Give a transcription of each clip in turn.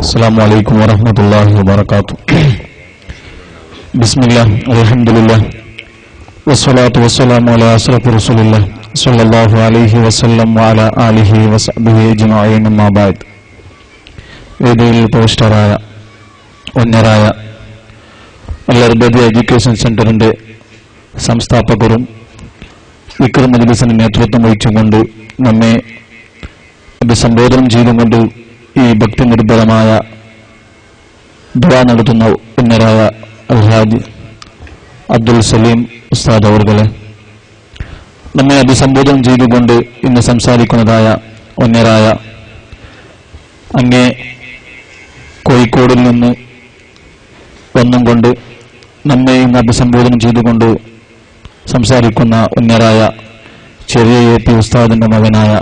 السلام عليكم ورحمة الله وبركاته. بسم الله الحمد لله والصلاة والسلام على أشرف رسول الله صلى الله عليه وسلم وعلى آله وصحبه أجمعين أما بعد. വേദിയിൽ പോസ്റ്ററായ ഒന്നരായ അൽ-അർബദി എഡ്യൂക്കേഷൻ സെന്ററിന്റെ സംസ്ഥാപകരും വിക്രം മജ്ലിസിന് നേതൃത്വം വഹിച്ചുകൊണ്ട് നമ്മെ അഭിസംബോധനം ചെയ്തുകൊണ്ട് ഈ ഭക്തി നിർഭരമായ ദുആ നടത്തുന്ന ഉന്നരായ അൽഹാജ് അബ്ദുൽ സലീം ഉസ്താദ് അവർകളെ, നമ്മെ അഭിസംബോധനം ചെയ്തുകൊണ്ട് ഇന്ന് സംസാരിക്കുന്നതായ ഉന്നരായ അങ്ങേ കോഴിക്കോടിൽ നിന്ന് വന്നും കൊണ്ട് നമ്മെ ഇന്ന് അഭിസംബോധനം ചെയ്തുകൊണ്ട് സംസാരിക്കുന്ന ഉന്നരായ ചെറിയ AP ഉസ്താദിന്റെ മകനായ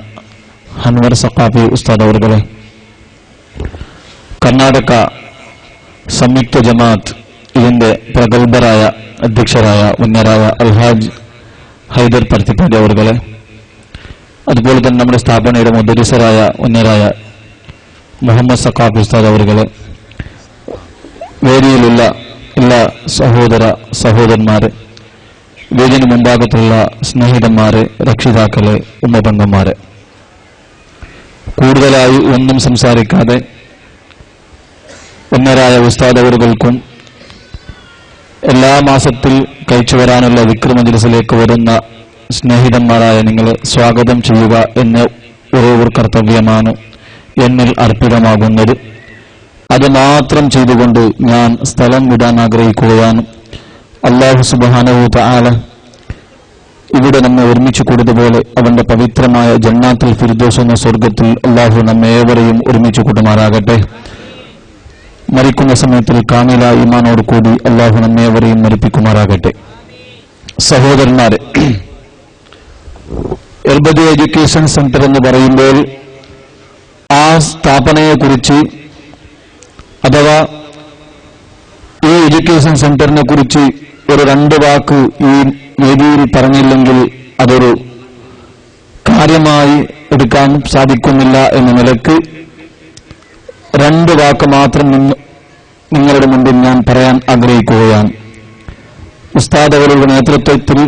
അൻവർ സഖാഫി ഉസ്താദ് അവർകളെ, കർണാടക സംയുക്ത ജമാഅത്ത് ഇതിന്റെ പ്രഗത്ഭരായ അധ്യക്ഷരായ ഉന്നരായ അൽഹാജ് ഹൈദർ പർത്തിപ്പാടി അവർകളെ, അതുപോലെ തന്നെ നമ്മുടെ സ്ഥാപനയുടെ മുദരിസറായ ഉന്നരായ മുഹമ്മദ് സഖാഫി ഉസ്താദ് അവർകളെ, വേദിയിലുള്ള എല്ലാ സഹോദര സഹോദരന്മാരെ, വേദിന് മുമ്പാകത്തുള്ള സ്നേഹിതന്മാരെ, രക്ഷിതാക്കളെ, ഉമ്മബന്ധന്മാരെ, കൂടുതലായി ഒന്നും സംസാരിക്കാതെ ഒന്നരായ ഉസ്താദ് അവർകൾക്കും എല്ലാ മാസത്തിൽ കഴിച്ചു വരാനുള്ള വിക്രം മജ്ലിസിലേക്ക് വരുന്ന സ്നേഹിതന്മാരായ നിങ്ങളെ സ്വാഗതം ചെയ്യുക എന്ന ഒരേ ഒരു കർത്തവ്യമാണ് എന്നിൽ അർപ്പിതമാകുന്നത്. അത് മാത്രം ചെയ്തുകൊണ്ട് ഞാൻ സ്ഥലം വിടാൻ ആഗ്രഹിക്കുകയാണ്. അല്ലാഹു സുബ്ഹാനഹു തആല ഇവിടെ നമ്മെ ഒരുമിച്ച് കൂടിയതുപോലെ അവന്റെ പവിത്രമായ ജന്നാത്തുൽ ഫിർദൗസ് എന്ന സ്വർഗത്തിൽ അല്ലാഹു നമ്മേവരെയും ഒരുമിച്ച് കൂട്ടുമാറാകട്ടെ. മരിക്കുന്ന സമയത്തിൽ കാമില ഈമാനോട് കൂടി അല്ലാഹു നമ്മേവരെയും മരിപ്പിക്കുമാറാകട്ടെ. സഹോദരന്മാരെ, അർബദി എഡ്യൂക്കേഷൻ സെന്റർ എന്ന് പറയുമ്പോൾ ആ സ്ഥാപനയെക്കുറിച്ച് അഥവാ ഈ എഡ്യൂക്കേഷൻ സെന്ററിനെ കുറിച്ച് ഒരു രണ്ട് വാക്ക് ഈ വേദിയിൽ പറഞ്ഞില്ലെങ്കിൽ അതൊരു കാര്യമായി എടുക്കാൻ സാധിക്കുന്നില്ല എന്ന നിലക്ക് രണ്ട് വാക്ക് മാത്രം നിങ്ങളുടെ മുമ്പിൽ ഞാൻ പറയാൻ ആഗ്രഹിക്കുകയാണ്. ഉസ്താദ് അവരുടെ നേതൃത്വത്തിൽ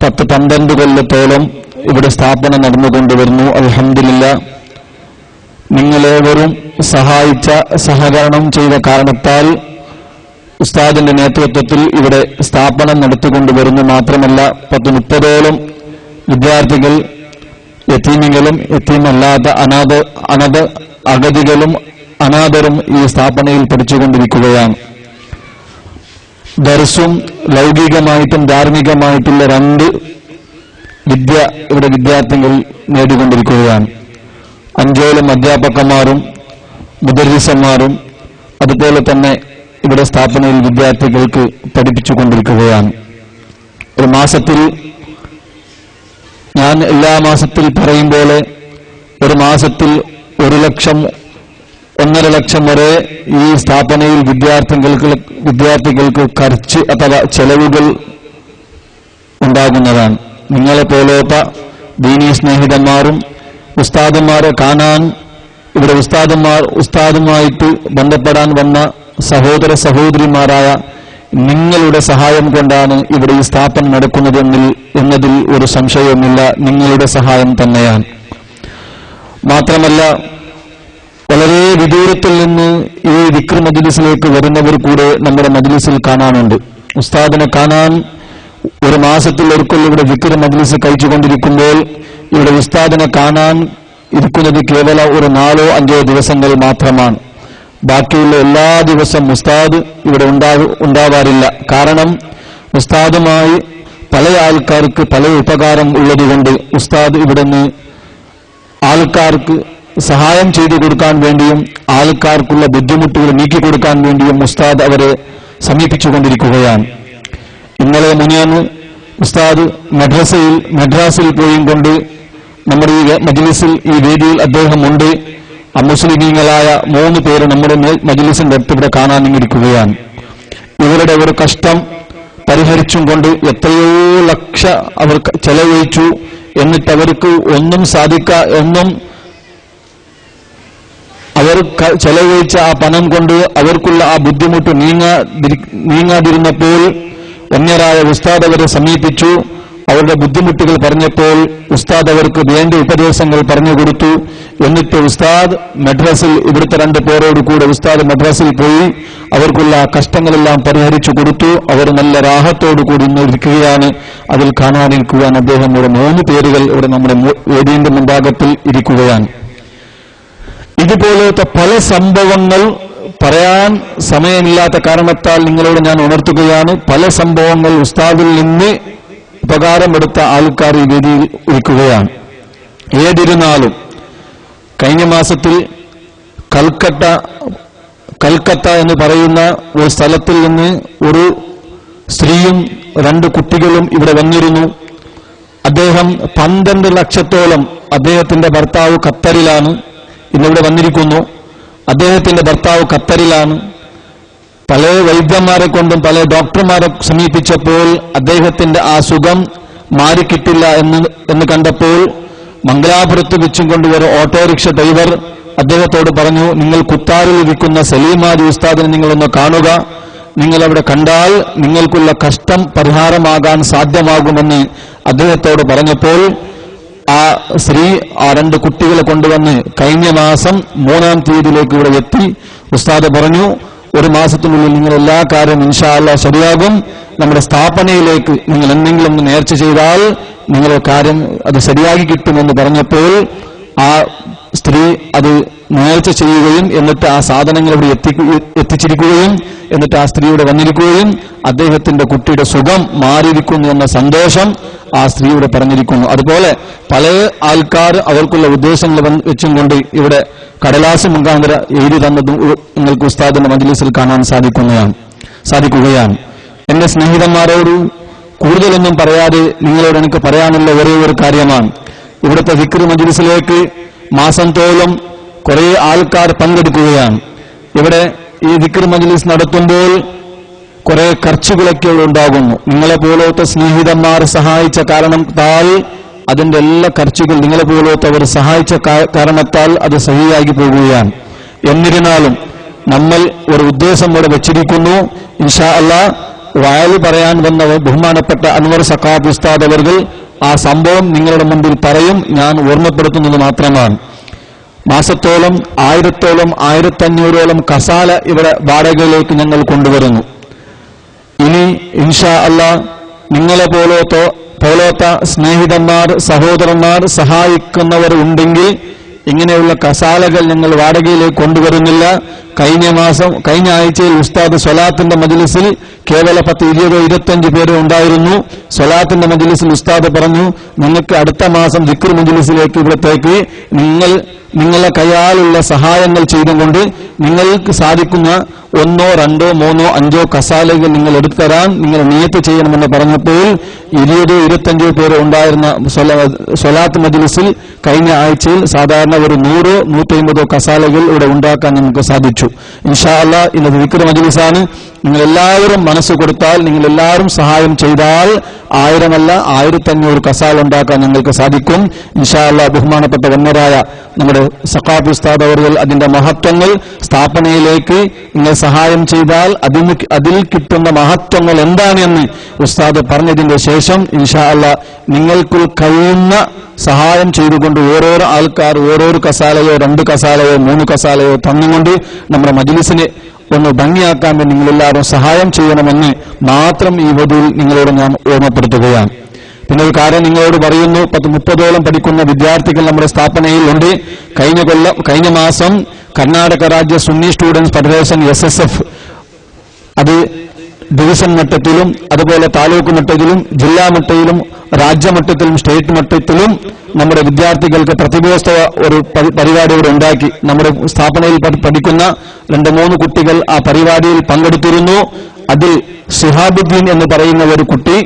10-12 കൊല്ലത്തോളം ഇവിടെ സ്ഥാപനം നടന്നുകൊണ്ടുവരുന്നു. അൽഹംദുലില്ലാഹ്, നിങ്ങളേവരും സഹായിച്ച സഹകരണം ചെയ്ത കാരണത്താൽ ഉസ്താദിന്റെ നേതൃത്വത്തിൽ ഇവിടെ സ്ഥാപനം നടത്തിക്കൊണ്ടുവരുന്നു. മാത്രമല്ല 10-30ഓളം വിദ്യാർത്ഥികൾ യതീമികളും യതീമല്ലാത്ത അഗതികളും അനാഥരും ഈ സ്ഥാപനയിൽ പഠിച്ചുകൊണ്ടിരിക്കുകയാണ്. ദർസും ലൗകികമായിട്ടും ധാർമ്മികമായിട്ടുള്ള 2 വിദ്യ ഇവിടെ വിദ്യാർത്ഥികൾ നേടിക്കൊണ്ടിരിക്കുകയാണ്. 5ഓളം അധ്യാപകന്മാരും മുദരിസന്മാരും അതുപോലെ തന്നെ ഇവിടെ സ്ഥാപനയിൽ വിദ്യാർത്ഥികൾക്ക് പഠിപ്പിച്ചുകൊണ്ടിരിക്കുകയാണ്. ഒരു മാസത്തിൽ ഞാൻ എല്ലാ മാസത്തിൽ പറയും പോലെ ഒരു മാസത്തിൽ 1 ലക്ഷം 1.5 ലക്ഷം വരെ ഈ സ്ഥാപനയിൽ വിദ്യാർത്ഥികൾക്ക് ഖർച്ച് അഥവാ ചെലവുകൾ ഉണ്ടാകുന്നതാണ്. നിങ്ങളെ പോലത്തെ ദീനീ സ്നേഹിതന്മാരും ഉസ്താദന്മാരെ കാണാൻ ഇവിടെ ഉസ്താദുമായിട്ട് ബന്ധപ്പെടാൻ വന്ന സഹോദര സഹോദരിമാരായ നിങ്ങളുടെ സഹായം കൊണ്ടാണ് ഇവിടെ ഈ സ്ഥാപനം നടക്കുന്നത് എന്നതിൽ ഒരു സംശയവുമില്ല. നിങ്ങളുടെ സഹായം തന്നെയാണ്. മാത്രമല്ല, വളരെ വിദൂരത്തിൽ നിന്ന് ഈ വിക്രം മജ്ലിസിലേക്ക് വരുന്നവർ കൂടെ നമ്മുടെ മജ്ലിസിൽ കാണാനുണ്ട്. ഉസ്താദിനെ കാണാൻ ഒരു മാസത്തിൽ ഒരിക്കൽ ഇവിടെ വിക്രം മജ്ലിസ് കഴിച്ചുകൊണ്ടിരിക്കുമ്പോൾ ഇവിടെ ഉസ്താദിനെ കാണാൻ ഇരിക്കുന്നത് കേവലം ഒരു 4-5 ദിവസങ്ങൾ മാത്രമാണ്. ബാക്കിയുള്ള എല്ലാ ദിവസവും ഉസ്താദ് ഇവിടെ ഉണ്ടാവാറില്ല. കാരണം ഉസ്താദുമായി പല ആൾക്കാർക്ക് പല ഉപകാരം ഉള്ളതുകൊണ്ട് ഉസ്താദ് ഇവിടുന്ന് ആൾക്കാർക്ക് സഹായം ചെയ്തു കൊടുക്കാൻ വേണ്ടിയും ആൾക്കാർക്കുള്ള ബുദ്ധിമുട്ടുകൾ നീക്കിക്കൊടുക്കാൻ വേണ്ടിയും ഉസ്താദ് അവരെ സമീപിച്ചുകൊണ്ടിരിക്കുകയാണ്. ഇന്നലെ മുനിയാന്ന് ഉസ്താദ് മദ്രാസിൽ പോയും കൊണ്ട് നമ്മുടെ ഈ മജ്ലിസിൽ ഈ വേദിയിൽ അദ്ദേഹമുണ്ട്. അമുസ്ലിമീങ്ങളായ 3 പേര് നമ്മുടെ മജ്ലിസിന്റെ അടുത്ത് ഇവിടെ കാണാനിരിക്കുകയാണ്. ഇവരുടെ ഒരു കഷ്ടം പരിഹരിച്ചും കൊണ്ട് എത്രയോ ലക്ഷം അവർ ചെലവഴിച്ചു. എന്നിട്ട് അവർക്ക് ഒന്നും അവർ ചെലവഴിച്ച ആ പണം കൊണ്ട് അവർക്കുള്ള ആ ബുദ്ധിമുട്ട് നീങ്ങാതിരുന്നപ്പോൾ അന്യരായ ഉസ്താദ് അവരെ സമീപിച്ചു. അവരുടെ ബുദ്ധിമുട്ടുകൾ പറഞ്ഞപ്പോൾ ഉസ്താദ് അവർക്ക് വേണ്ട ഉപദേശങ്ങൾ പറഞ്ഞു കൊടുത്തു. എന്നിട്ട് ഉസ്താദ് മദ്രസിൽ ഇവിടുത്തെ 2 പേരോട് കൂടെ ഉസ്താദ് മദ്രസിൽ പോയി അവർക്കുള്ള കഷ്ടങ്ങളെല്ലാം പരിഹരിച്ചു കൊടുത്തു. അവർ നല്ല റാഹത്തോടു കൂടി ഇന്ന് ഇരിക്കുകയാണ്. അതിൽ കാണാനിരിക്കുവാൻ അദ്ദേഹം ഇവിടെ 3 പേരുകൾ ഇവിടെ നമ്മുടെ വേദിയുടെ മുൻഭാഗത്തിൽ ഇരിക്കുകയാണ്. ഇതുപോലത്തെ പല സംഭവങ്ങൾ പറയാൻ സമയമില്ലാത്ത കാരണത്താൽ നിങ്ങളോട് ഞാൻ ഉണർത്തുകയാണ്. പല സംഭവങ്ങൾ ഉസ്താദിൽ നിന്ന് ഉപകാരമെടുത്ത ആൾക്കാർ ഈ വേദിയിൽ ഇരിക്കുകയാണ്. ഏതിരുന്നാലും കഴിഞ്ഞ മാസത്തിൽ കൽക്കത്ത എന്ന് പറയുന്ന ഒരു സ്ഥലത്തിൽ നിന്ന് ഒരു സ്ത്രീയും 2 കുട്ടികളും ഇവിടെ വന്നിരുന്നു. അദ്ദേഹം 12 ലക്ഷത്തോളം അദ്ദേഹത്തിന്റെ ഭർത്താവ് ഖത്തറിലാണ് ഇന്നിവിടെ വന്നിരിക്കുന്നു. അദ്ദേഹത്തിന്റെ ഭർത്താവ് ഖത്തറിലാണ്. പല വൈദ്യന്മാരെ കൊണ്ടും പല ഡോക്ടർമാരെ സമീപിച്ചപ്പോൾ അദ്ദേഹത്തിന്റെ ആ സുഖം മാറിക്കിട്ടില്ല എന്ന് കണ്ടപ്പോൾ മംഗലാപുരത്ത് വെച്ചും കൊണ്ടുവരും ഓട്ടോറിക്ഷ ഡ്രൈവർ അദ്ദേഹത്തോട് പറഞ്ഞു, നിങ്ങൾ കുത്താറിൽ ഇരിക്കുന്ന സലീമാദി ഉസ്താദിനെ നിങ്ങളൊന്ന് കാണുക. നിങ്ങളവിടെ കണ്ടാൽ നിങ്ങൾക്കുള്ള കഷ്ടം പരിഹാരമാകാൻ സാധ്യമാകുമെന്ന് അദ്ദേഹത്തോട് പറഞ്ഞപ്പോൾ ആ സ്ത്രീ ആ 2 കുട്ടികളെ കൊണ്ടുവന്ന് കഴിഞ്ഞ മാസം 3-ാം തീയതിയിലേക്ക് ഇവിടെ എത്തി. ഉസ്താദ് പറഞ്ഞു, 1 മാസത്തിനുള്ളിൽ നിങ്ങൾ എല്ലാ കാര്യവും ഇൻഷാ അല്ലാഹ് ശരിയാകും. നമ്മുടെ സ്ഥാപനയിലേക്ക് നിങ്ങൾ എന്തെങ്കിലും ഒന്ന് നേർച്ച ചെയ്താൽ നിങ്ങളുടെ കാര്യം അത് ശരിയാക്കി കിട്ടുമെന്ന് പറഞ്ഞപ്പോൾ ആ സ്ത്രീ അത് നേർച്ച ചെയ്യുകയും എന്നിട്ട് ആ സാധനങ്ങൾ ഇവിടെ എത്തിച്ചിരിക്കുകയും എന്നിട്ട് ആ സ്ത്രീയുടെ വന്നിരിക്കുകയും അദ്ദേഹത്തിന്റെ കുട്ടിയുടെ സുഖം മാറിയിരിക്കുന്നു എന്ന സന്തോഷം ആ സ്ത്രീയുടെ പറഞ്ഞിരിക്കുന്നു. അതുപോലെ പല ആൾക്കാർ അവർക്കുള്ള ഉദ്ദേശങ്ങൾ വെച്ചും കൊണ്ട് ഇവിടെ കടലാസ് മുഖാന്തര എഴുതി തന്നതും നിങ്ങൾക്ക് ഉസ്താദിന്റെ മജ്ലിസിൽ കാണാൻ സാധിക്കുകയാണ്. എന്റെ സ്നേഹിതന്മാരോട് കൂടുതലൊന്നും പറയാതെ നിങ്ങളോട് എനിക്ക് പറയാനുള്ള ഒരേ ഒരു കാര്യമാണ്. ഇവിടുത്തെ ദിക്ർ മജ്ലിസിലേക്ക് മാസം തോറും കുറെ ആൾക്കാർ പങ്കെടുക്കുകയാണ്. ഇവിടെ ഈ ദിക്ർ മജ്ലിസ് നടത്തുമ്പോൾ കുറെ ഖർച്ചുകളൊക്കെ ഉണ്ടാകുന്നു. നിങ്ങളെ പോലത്തെ സ്നേഹിതന്മാർ സഹായിച്ച കാരണത്താൽ അതിന്റെ എല്ലാ ഖർച്ചുകൾ നിങ്ങളെ പോലത്തവർ സഹായിച്ച കാരണത്താൽ അത് സഹിയാക്കി പോകുകയാണ്. എന്നിരുന്നാലും നമ്മൾ ഒരു ഉദ്ദേശം ഇവിടെ വെച്ചിരിക്കുന്നു. ഇൻഷാ അല്ലാഹ് വയല് പറയാൻ വന്ന ബഹുമാനപ്പെട്ട അൻവർ സഖാഫ് ഉസ്താദ് അവർ ആ സംഭവം നിങ്ങളുടെ മുമ്പിൽ പറയും. ഞാൻ ഓർമ്മപ്പെടുത്തുന്നത് മാത്രമാണ്. മാസത്തോളം 1000-ഓളം 1500-ഓളം കസാല ഇവിടെ വാടകയിലേക്ക് ഞങ്ങൾ കൊണ്ടുവരുന്നു. ഇനി ഇൻഷാ അല്ലാഹ് നിങ്ങളെ പോലത്തെ സ്നേഹിതന്മാർ സഹോദരന്മാർ സഹായിക്കുന്നവർ ഉണ്ടെങ്കിൽ ഇങ്ങനെയുള്ള കസാലകൾ ഞങ്ങൾ വാടകയിലേക്ക് കൊണ്ടുവരുന്നില്ല. കഴിഞ്ഞ ആഴ്ചയിൽ ഉസ്താദ് സ്വലാത്തിന്റെ മജ്ലിസിൽ കേവല 10-20-25 പേര് ഉണ്ടായിരുന്നു. സ്വലാത്തിന്റെ മജ്ലിസിൽ ഉസ്താദ് പറഞ്ഞു, നിങ്ങൾക്ക് അടുത്ത മാസം ദിക്ർ മജ്ലിസിലേക്ക് ഇവിടത്തേക്ക് നിങ്ങളെ കയ്യാലുള്ള സഹായങ്ങൾ ചെയ്തുകൊണ്ട് നിങ്ങൾക്ക് സാധിക്കുന്ന 1, 2, 3, 5 കസാലകൾ നിങ്ങൾ എടുത്തുതരാൻ നിങ്ങൾ നിയത്ത് ചെയ്യണമെന്ന് പറഞ്ഞപ്പോൾ 20-25 പേര് ഉണ്ടായിരുന്ന സ്വലാത്ത് മജ്ലിസിൽ കഴിഞ്ഞ ആഴ്ചയിൽ സാധാരണ ഒരു 100-150 കസാലകൾ ഇവിടെ ഉണ്ടാക്കാൻ നമുക്ക് സാധിച്ചു. ഇൻഷാ അല്ലാഹ് ഇന്നത്തെ ദിക്ർ മജ്ലിസാണ്. നിങ്ങൾ എല്ലാവരും മനസ്സ് കൊടുത്താൽ, നിങ്ങൾ എല്ലാവരും സഹായം ചെയ്താൽ 1000 അല്ല 1500 കസാല ഉണ്ടാക്കാൻ നിങ്ങൾക്ക് സാധിക്കും. ഇൻഷാ അല്ലാഹ് ബഹുമാനപ്പെട്ട വന്യരായ നമ്മുടെ സഖാഫ് ഉസ്താദ് അവർ അതിന്റെ മഹത്വങ്ങൾ സ്ഥാപനയിലേക്ക് നിങ്ങൾ സഹായം ചെയ്താൽ അതിൽ കിട്ടുന്ന മഹത്വങ്ങൾ എന്താണെന്ന് ഉസ്താദ് പറഞ്ഞതിന്റെ ശേഷം ഇൻഷാ അല്ലാഹ് നിങ്ങൾക്ക് കഴിയുന്ന സഹായം ചെയ്തുകൊണ്ട് ഓരോരോ ആൾക്കാർ ഓരോരോ കസാലയോ 2 കസാലയോ 3 കസാലയോ തന്നുകൊണ്ട് നമ്മുടെ മജ്ലിസിനെ ഒന്ന് ഭംഗിയാക്കാൻ വേണ്ടി നിങ്ങളെല്ലാവരും സഹായം ചെയ്യണമെന്ന് മാത്രം ഈ വധുവിൽ നിങ്ങളോട് ഞാൻ ഓർമ്മപ്പെടുത്തുകയാണ്. പിന്നെ ഒരു കാര്യം നിങ്ങളോട് പറയുന്നു. 10-30ഓളം പഠിക്കുന്ന വിദ്യാർത്ഥികൾ നമ്മുടെ സ്ഥാപനയിൽ ഉണ്ട്. കഴിഞ്ഞ മാസം കർണാടക രാജ്യ സുന്നി സ്റ്റുഡൻസ് ഫെഡറേഷൻ SSF അത് ഡിവിഷൻ മട്ടത്തിലും അതുപോലെ താലൂക്ക് മട്ടത്തിലും ജില്ലാ മട്ടത്തിലും രാജ്യമട്ടത്തിലും സ്റ്റേറ്റ് മട്ടത്തിലും നമ്മുടെ വിദ്യാർത്ഥികൾക്ക് പ്രതിഭോത്സവ ഒരു പരിപാടി ഇവിടെ ഉണ്ടാക്കി. നമ്മുടെ സ്ഥാപനയിൽ പഠിക്കുന്ന 2-3 കുട്ടികൾ ആ പരിപാടിയിൽ പങ്കെടുത്തിരുന്നു. അതിൽ സിഹാബുദ്ദീൻ എന്ന് പറയുന്ന ഒരു കുട്ടി,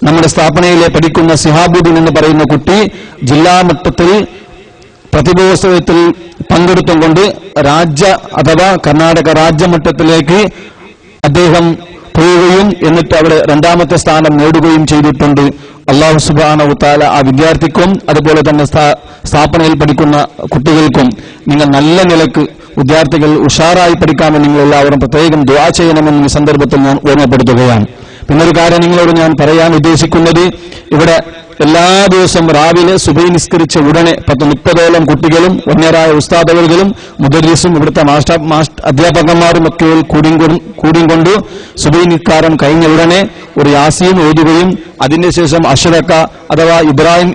നമ്മുടെ സ്ഥാപനയിലെ പഠിക്കുന്ന സിഹാബുദ്ദീൻ എന്ന് പറയുന്ന കുട്ടി ജില്ലാ മട്ടത്തിൽ പ്രതിഭോത്സവത്തിൽ പങ്കെടുത്തുകൊണ്ട് അഥവാ കർണാടക രാജ്യമട്ടത്തിലേക്ക് അദ്ദേഹം പോവുകയും എന്നിട്ട് അവിടെ 2ാമത്തെ സ്ഥാനം നേടുകയും ചെയ്തിട്ടുണ്ട്. അല്ലാഹു സുബ്ഹാനഹു വതആല ആ വിദ്യാർത്ഥിക്കും അതുപോലെ തന്നെ സ്ഥാപനയിൽ പഠിക്കുന്ന കുട്ടികൾക്കും നിങ്ങൾ നല്ല നിലക്ക് വിദ്യാർത്ഥികൾ ഉഷാറായി പഠിക്കാമെന്ന് നിങ്ങൾ എല്ലാവരും പ്രത്യേകം ദുആ ചെയ്യണമെന്ന് ഈ സന്ദർഭത്തിൽ ഞാൻ ഓർമ്മപ്പെടുത്തുകയാണ്. പിന്നൊരു കാര്യം നിങ്ങളോട് ഞാൻ പറയാൻ ഉദ്ദേശിക്കുന്നത്, ഇവിടെ എല്ലാ ദിവസവും രാവിലെ സുബഹി നിസ്കരിച്ച ഉടനെ 30-ഓളം കുട്ടികളും ഒന്നരായ ഉസ്താദുകളും മുദർരിസും ഇവിടുത്തെ അധ്യാപകന്മാരും ഒക്കെ കൂടിയും കൊണ്ട് സുബഹി നിസ്കാരം കഴിഞ്ഞ ഉടനെ ഒരു യാസീൻ ഓതുകയും അതിനുശേഷം അഷ്റക അഥവാ ഇബ്രാഹിം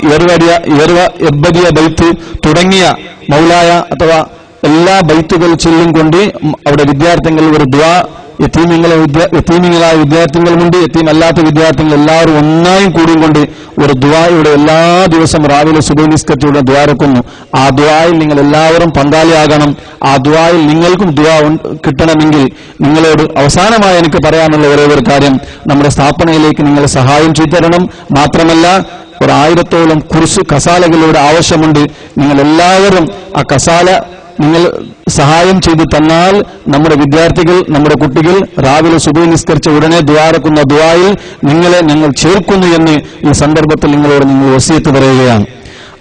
എർബദിയ ബൈത്ത് തുടങ്ങിയ മൗലായ അഥവാ എല്ലാ ബൈത്തുകൾ ചൊല്ലും കൊണ്ട് അവിടെ വിദ്യാർത്ഥികൾ ഒരു ദുആ, യതീമികളായ വിദ്യാർത്ഥികളുമുണ്ട്, യതീമല്ലാത്ത വിദ്യാർത്ഥികൾ എല്ലാവരും ഒന്നായും കൂടിയും കൊണ്ട് ഒരു ദുആ ഇവിടെ എല്ലാ ദിവസവും രാവിലെ സുബഹി നിസ്കരിച്ചുകൊണ്ട് ദുആ ഇറക്കുന്നു. ആ ദുആയിൽ നിങ്ങൾ എല്ലാവരും പങ്കാളിയാകണം. ആ ദുആയിൽ നിങ്ങൾക്കും ദുആ കിട്ടണമെങ്കിൽ നിങ്ങളോട് അവസാനമായി എനിക്ക് പറയാനുള്ള ഒരേ ഒരു കാര്യം, നമ്മുടെ സ്ഥാപനയിലേക്ക് നിങ്ങൾ സഹായം ചെയ്തു തരണം. മാത്രമല്ല 1000-ഓളം കുർസ് കസാലകളുടെ ആവശ്യമുണ്ട്. നിങ്ങൾ എല്ലാവരും ആ കസാല നിങ്ങൾ സഹായം ചെയ്തു തന്നാൽ നമ്മുടെ വിദ്യാർത്ഥികൾ, നമ്മുടെ കുട്ടികൾ രാവിലെ സുബഹി നിസ്കരിച്ച ഉടനെ ദുആറക്കുന്ന ദുആയിൽ നിങ്ങളെ ഞങ്ങൾ ചേർക്കുന്നു എന്ന് ഈ സന്ദർഭത്തിൽ നിങ്ങൾ വസിയത്ത് പറയുകയാണ്.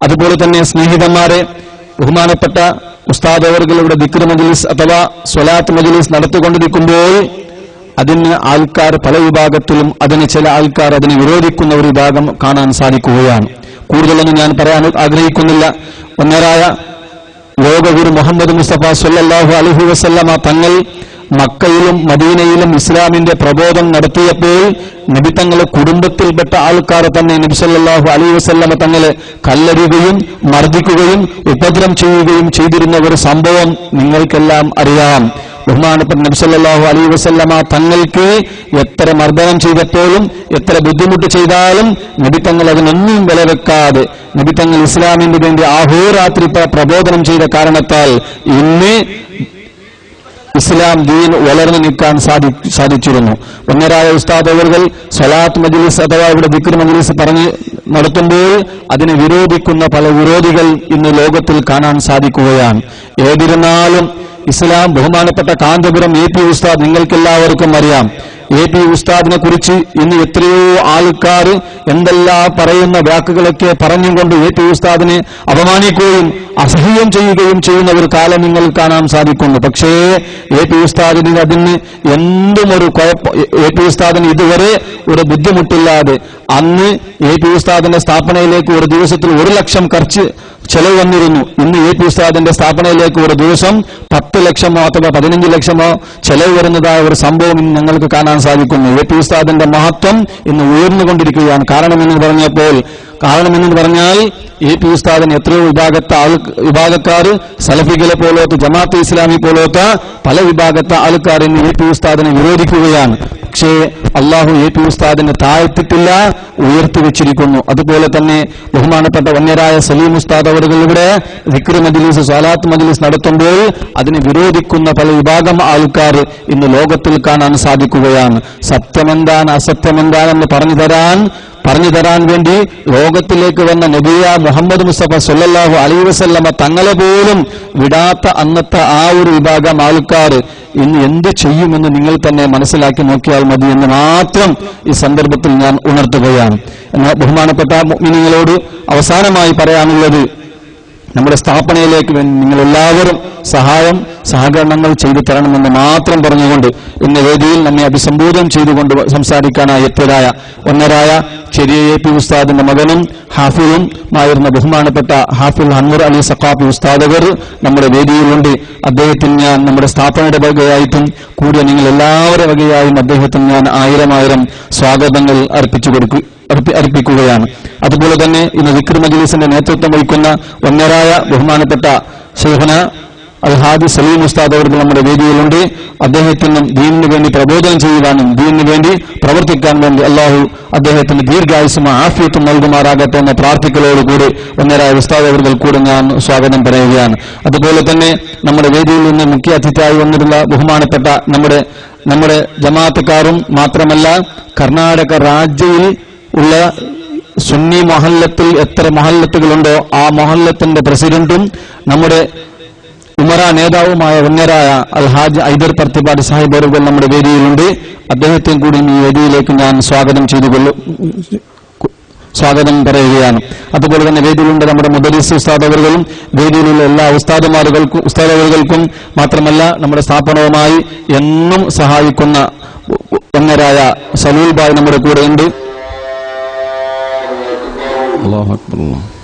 അതുപോലെ തന്നെ സ്നേഹിതന്മാരെ, ബഹുമാനപ്പെട്ട ഉസ്താദ് അവരുടെ ദിക്ർ മജ്ലിസ് അഥവാ സ്വലാത്ത് മജ്ലിസ് നടത്തിക്കൊണ്ടിരിക്കുമ്പോൾ അതിന് ആൾക്കാർ പല വിഭാഗത്തിലും ചില ആൾക്കാർ അതിനെ വിരോധിക്കുന്ന ഒരു വിഭാഗം കാണാൻ സാധിക്കുകയാണ്. കൂടുതലൊന്നും ഞാൻ പറയാൻ ആഗ്രഹിക്കുന്നില്ല. ഒന്നരായ ലോകഗുരു മുഹമ്മദ് മുസ്തഫ സല്ലല്ലാഹു അലൈഹി വസല്ലമ തങ്ങൾ മക്കയിലും മദീനയിലും ഇസ്ലാമിന്റെ പ്രബോധനം നടത്തിയപ്പോൾ നബി തങ്ങളെ കുടുംബത്തിൽപ്പെട്ട ആൾക്കാരെ തന്നെ നബി സല്ലല്ലാഹു അലൈഹി വസല്ലമ തങ്ങളെ കല്ലെറിയുകയും മർദ്ദിക്കുകയും ഉപദ്രവം ചെയ്യുകയും ചെയ്തിരുന്ന ഒരു സംഭവം നിങ്ങൾക്കെല്ലാം അറിയാം. ബഹുമാനപ്പെട്ട നബി സല്ലല്ലാഹു അലൈഹി വസല്ലമ തങ്ങൾക്ക് എത്ര മർദ്ദനം ചെയ്തപ്പോഴും എത്ര ബുദ്ധിമുട്ട് ചെയ്താലും നബി തങ്ങൾ അതിനൊന്നും വിലവെക്കാതെ നബി തങ്ങൾ ഇസ്ലാമിന്റെ വേണ്ടി അഹോരാത്രി പ്രബോധനം ചെയ്ത കാരണത്താൽ ഇന്ന് ഇസ്ലാം ദീൻ വളർന്നു നിൽക്കാൻ സാധിച്ചിരുന്നു. ഒന്നരായ ഉസ്താദ് അവർ സ്വലാത്ത് മജ്ലിസ് അഥവാ ഇവിടെ ദിക്ർ മജ്ലിസ് പറഞ്ഞ് നടത്തുമ്പോൾ അതിനെ വിരോധിക്കുന്ന പല വിരോധികൾ ഇന്ന് ലോകത്തിൽ കാണാൻ സാധിക്കുകയാണ്. ഏതിരുന്നാലും ഇസ്ലാം ബഹുമാനപ്പെട്ട കാന്തപുരം AP ഉസ്താദ് നിങ്ങൾക്കെല്ലാവർക്കും അറിയാം. AP ഉസ്താദിനെ കുറിച്ച് ഇന്ന് എത്രയോ ആൾക്കാർ എന്തെല്ലാം പറയുന്ന വാക്കുകളൊക്കെ പറഞ്ഞുകൊണ്ട് AP ഉസ്താദിനെ അപമാനിക്കുകയും അസഹ്യം ചെയ്യുകയും ചെയ്യുന്ന ഒരു കാലം നിങ്ങൾ കാണാൻ സാധിക്കുന്നു. പക്ഷേ AP ഉസ്താദിന് അതിന് എന്തും ഒരു AP ഉസ്താദിന് ഇതുവരെ ഒരു ബുദ്ധിമുട്ടില്ലാതെ അന്ന് AP ഉസ്താദിന്റെ സ്ഥാപനയിലേക്ക് ഒരു ദിവസത്തിൽ 1 ലക്ഷം ഖർച്ച് ചെലവ് വന്നിരുന്നു. ഇന്ന് AP ഉസ്താദിന്റെ സ്ഥാപനയിലേക്ക് ഒരു ദിവസം 10 ലക്ഷമോ അഥവാ 15 ലക്ഷമോ ചെലവ് വരുന്നതായ ഒരു സംഭവം ഇന്ന് ഞങ്ങൾക്ക് കാണാൻ സാധിക്കുന്നു. AP ഉസ്താദിന്റെ മഹത്വം ഇന്ന് ഉയർന്നുകൊണ്ടിരിക്കുകയാണ്. കാരണമെന്ന് പറഞ്ഞാൽ AP ഉസ്താദിന് എത്രയോ വിഭാഗക്കാർ സലഫികളെ പോലത്തെ ജമാഅത്തെ ഇസ്ലാമി പോലത്തെ പല വിഭാഗത്തെ ആൾക്കാർ ഇന്ന് AP ഉസ്താദിനെ വിരോധിക്കുകയാണ്. പക്ഷേ അള്ളാഹു AP ഉസ്താദിനെ താഴ്ത്തിട്ടില്ല, ഉയർത്തിവെച്ചിരിക്കുന്നു. അതുപോലെ തന്നെ ബഹുമാനപ്പെട്ട വന്യരായ സലീം ഉസ്താദ് അവരുടെ ദിക്ർ മജ്ലിസ് സ്വലാത്ത് മജ്ലിസ് നടത്തുമ്പോൾ അതിനെ വിരോധിക്കുന്ന പല വിഭാഗം ആൾക്കാർ ഇന്ന് ലോകത്തിൽ കാണാൻ സാധിക്കുകയാണ്. സത്യമെന്താണ് അസത്യമെന്താണെന്ന് പറഞ്ഞു തരാൻ വേണ്ടി ലോകത്തിലേക്ക് വന്ന നബിയ മുഹമ്മദ് മുസ്തഫ സല്ലല്ലാഹു അലൈഹി വസല്ലമ തങ്ങളെ പോലും വിടാത്ത അന്നത്തെ ആ ഒരു വിഭാഗം ആൾക്കാർ ഇന്ന് എന്ത് ചെയ്യുമെന്ന് നിങ്ങൾ തന്നെ മനസ്സിലാക്കി നോക്കിയാൽ മതി എന്ന് മാത്രം ഈ സന്ദർഭത്തിൽ ഞാൻ ഉണർത്തുകയാണ്. എന്നാൽ ബഹുമാനപ്പെട്ട മുഅ്മിനീങ്ങളോട് അവസാനമായി പറയാനുള്ളത്, നമ്മുടെ സ്ഥാപനയിലേക്ക് നിങ്ങൾ എല്ലാവരും സഹകരണങ്ങൾ ചെയ്തു തരണമെന്ന് മാത്രം പറഞ്ഞുകൊണ്ട് ഇന്ന് വേദിയിൽ നമ്മെ അഭിസംബോധന ചെയ്തുകൊണ്ട് സംസാരിക്കാനായി എത്തിയതായ ഒന്നരായ ചെറിയ AP ഉസ്താദിന്റെ മകനും ഹാഫിളും ആയിരുന്ന ബഹുമാനപ്പെട്ട ഹാഫിൽ അൻവർ അലി സഖാഫി ഉസ്താദവർ നമ്മുടെ വേദിയിലുണ്ട്. അദ്ദേഹത്തിന് ഞാൻ നമ്മുടെ സ്ഥാപനയുടെ വകയായിട്ടും കൂടിയ നിങ്ങൾ എല്ലാവരുടെ വകയായും അദ്ദേഹത്തിന് ഞാൻ 1000 സ്വാഗതങ്ങൾ അർപ്പിക്കുകയാണ്. അതുപോലെ തന്നെ ഇന്ന് ദിക്ർ മജ്ലിസിന്റെ നേതൃത്വം വഹിക്കുന്ന ഒന്നരായ ബഹുമാനപ്പെട്ട ശൈഖുന അൽഹാദി സലീം ഉസ്താദ് അവർ നമ്മുടെ വേദിയിലുണ്ട്. അദ്ദേഹത്തിനും ദീനിനു വേണ്ടി പ്രബോധനം ചെയ്യുവാനും ദീനിനു വേണ്ടി പ്രവർത്തിക്കാൻ വേണ്ടി അള്ളാഹു അദ്ദേഹത്തിന് ദീർഘായുസ്സും ആഫിയത്തും നൽകുമാറാകട്ടെ എന്ന പ്രാർത്ഥിക്കലോടുകൂടി ഒന്നരായ ഉസ്താദ് അവർ കൂടെ ഞാൻ സ്വാഗതം പറയുകയാണ്. അതുപോലെ തന്നെ നമ്മുടെ വേദിയിൽ നിന്ന് മുഖ്യ അതിഥിയായി വന്നിട്ടുള്ള ബഹുമാനപ്പെട്ട നമ്മുടെ ജമാഅത്തുകാരും മാത്രമല്ല കർണാടക രാജ്യയിൽ ഉള്ള സുന്നി മൊഹല്ലത്തിൽ എത്ര മൊഹല്ലത്തുകളുണ്ടോ ആ മൊഹല്ലത്തിന്റെ പ്രസിഡന്റും നമ്മുടെ ഉമറ നേതാവുമായ വന്യരായ അൽഹാജ് ഐദർ പർത്തിപ്പാടി സാഹിബ് അവர்கள் നമ്മുടെ വേദിയിലുണ്ട്. അദ്ദേഹത്തെയും കൂടി ഈ വേദിയിലേക്ക് ഞാൻ സ്വാഗതം സ്വാഗതം പറയുകയാണ്. അതുപോലെ തന്നെ വേദിയിലുണ്ട് നമ്മുടെ മുദരിസ് ഉസ്താദ് അവர்களுം വേദിയിലുള്ള എല്ലാ ഉസ്താദുകൾക്കും മാത്രമല്ല നമ്മുടെ സ്ഥാപനവുമായി എന്നും സഹായിക്കുന്ന ഒന്നരായ സലൂൽ ഭായ് നമ്മുടെ കൂടെയുണ്ട്. അല്ലാഹു അക്ബർ.